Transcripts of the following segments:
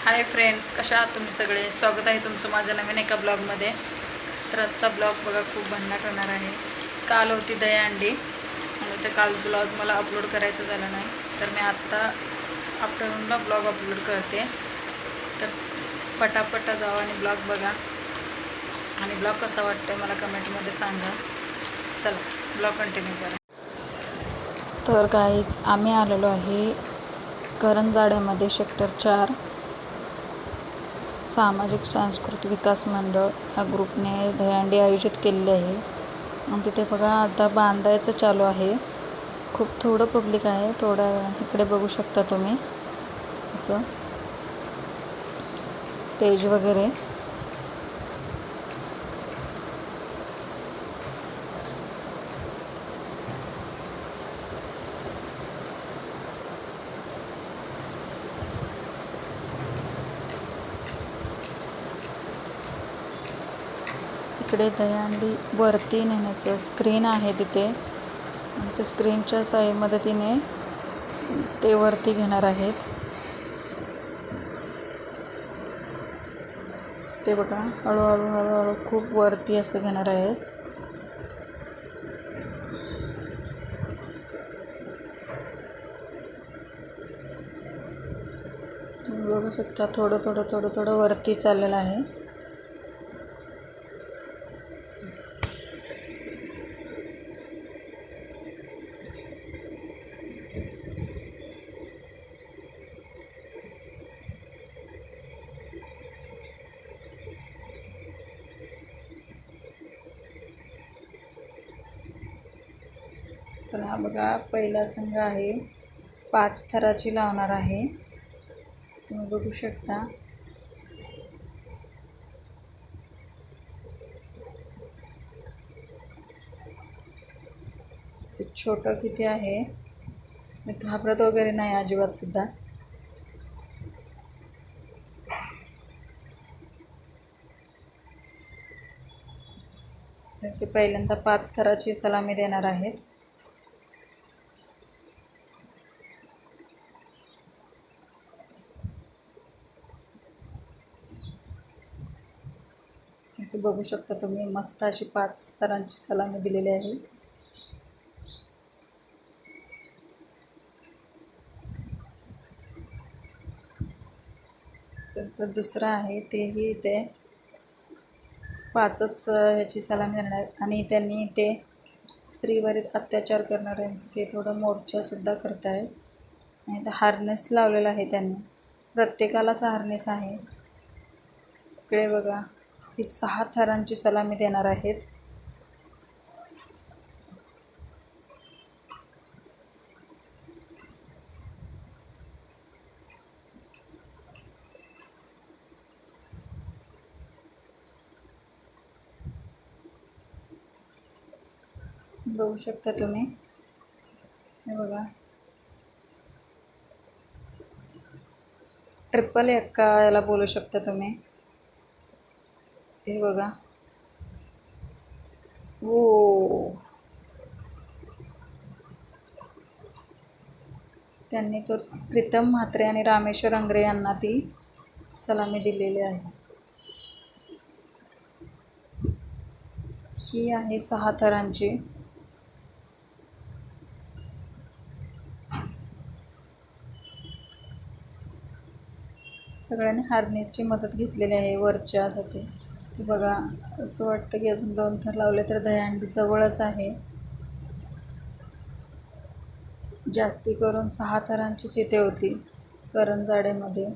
Hi friends, कशा आहात तुम्ही सगळे? स्वागत आहे तुमचं माझ्या नवीन एका ब्लॉगमध्ये. तर आजचा ब्लॉग बघा खूप भन्नाट होणार आहे. काल होती दहीहंडी आणि ते काल ब्लॉग मला अपलोड करायचं झालं नाही, तर मी आत्ता आफ्टरनूनला ब्लॉग अपलोड करते. तर पटापटा जावा आणि ब्लॉग बघा आणि ब्लॉग कसा वाटतोय मला कमेंटमध्ये सांगा. चला ब्लॉग कंटिन्यू करा. तर गाईज आम्ही आलेलो आहे करंजाड्यामध्ये सेक्टर 4 सामाजिक सांस्कृतिक विकास मंडळ या ग्रुपने दहीहंडी आयोजित केलेली आहे. आणि तिथे बघा आता बांधायचं चालू आहे. खूप थोडं पब्लिक आहे. थोड्या इकडे बघू शकता तुम्ही असं स्टेज वगैरे. इकडे दहीहंडी वरती नेण्याचं स्क्रीन आहे तिथे, आणि ते स्क्रीनच्या मदतीने ते वरती घेणार आहेत. ते बघा हळूहळू हळूहळू खूप वरती असं घेणार आहेत. तुम्ही बघू शकता थोडं थोडं थोडं थोडं वरती चाललेलं आहे. तर हा बघा पहिला संघ आहे, 5 थराची लावणार आहे. तुम्ही बघू शकता. ते छोटं किती आहे, घाबरत वगैरे नाही अजिबात सुद्धा. तर ते पहिल्यांदा 5 थराची सलामी देणार आहेत. ते बघू शकता तुम्ही, मस्त अशी 5 थरांची सलामी दिलेली आहे. तर दुसरं आहे तेही इथे 5च ह्याची सलामी देणार आहेत. आणि त्यांनी ते स्त्रीवरील अत्याचार करणाऱ्यांचं ते थोडं मोर्चासुद्धा करत आहेत. आणि इथं हार्नेस लावलेला आहे त्यांनी, प्रत्येकालाच हार्नेस आहे. इकडे बघा ही 6 थरांची सलामी देणार आहेत. बघू शकता तुम्ही, हे बघा ट्रिपल एक्का याला बोलू शकता तुम्ही. हे बघा ओ, त्यांनी तो प्रीतम म्हात्रे आणि रामेश्वर अंगरे यांना ती सलामी दिलेली आहे. ही आहे 6 थरांची. सगळ्यांनी हार्नेसची मदत घेतलेली आहे वरच्यासाठी. ते बघा असं वाटतं की अजून 2 थर लावले तर दहीहंडी जवळच आहे. जास्ती करून 6 थरांची चिते होती करंजाड्यामध्ये.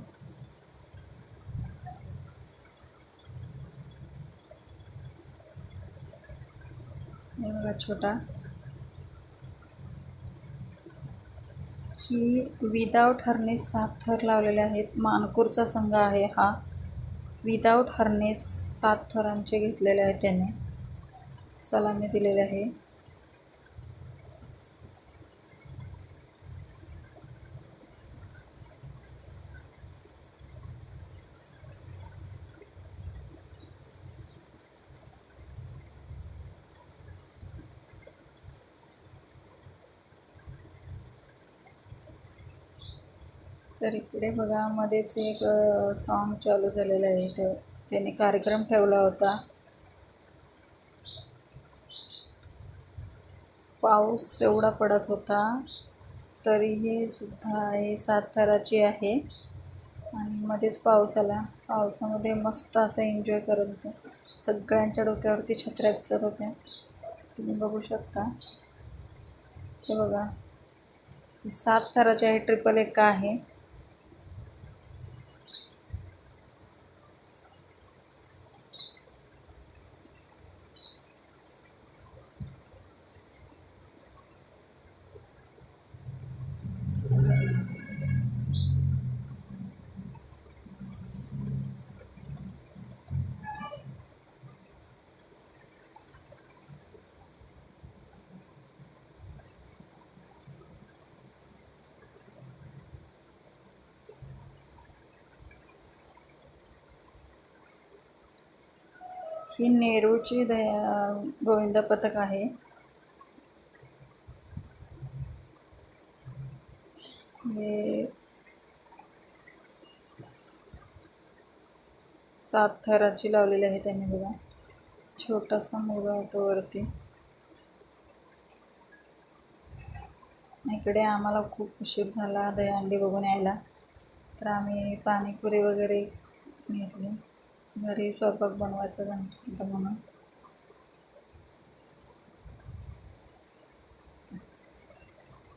हे बघा छोटा, ही विदाऊट हर्नेस 7 थर लावलेले आहेत. मानपूरचा संघ आहे हा. विदाऊट हर्नेस 7 थरांचे घेतलेले आहेत, त्याने सलामी दिलेली आहे. तर इकडे बघा मध्येच एक सॉन्ग चालू झालेलं आहे. तर त्याने कार्यक्रम ठेवला होता. पाऊस एवढा पडत होता तरीही सुद्धा हे साताराची आहे आणि मध्येच पाऊस आला. पावसामध्ये मस्त असं एन्जॉय करत होतो. सगळ्यांच्या डोक्यावरती छत्र्या दिसत होत्या, तुम्ही बघू शकता. हे बघा, ही 7 थराची आहे, 111 आहे. ही नेरूळची गोविंद पथक आहे. हे 7 थराची लावलेली आहे त्यांनी बघा. छोटासा मुलगा होतो वरती. इकडे आम्हाला खूप उशीर झाला दहीहंडी बघून यायला, तर आम्ही पाणीपुरी वगैरे घेतली. घरी स्वयंपाक बनवायचं होतं म्हणून.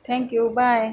Thank you, bye.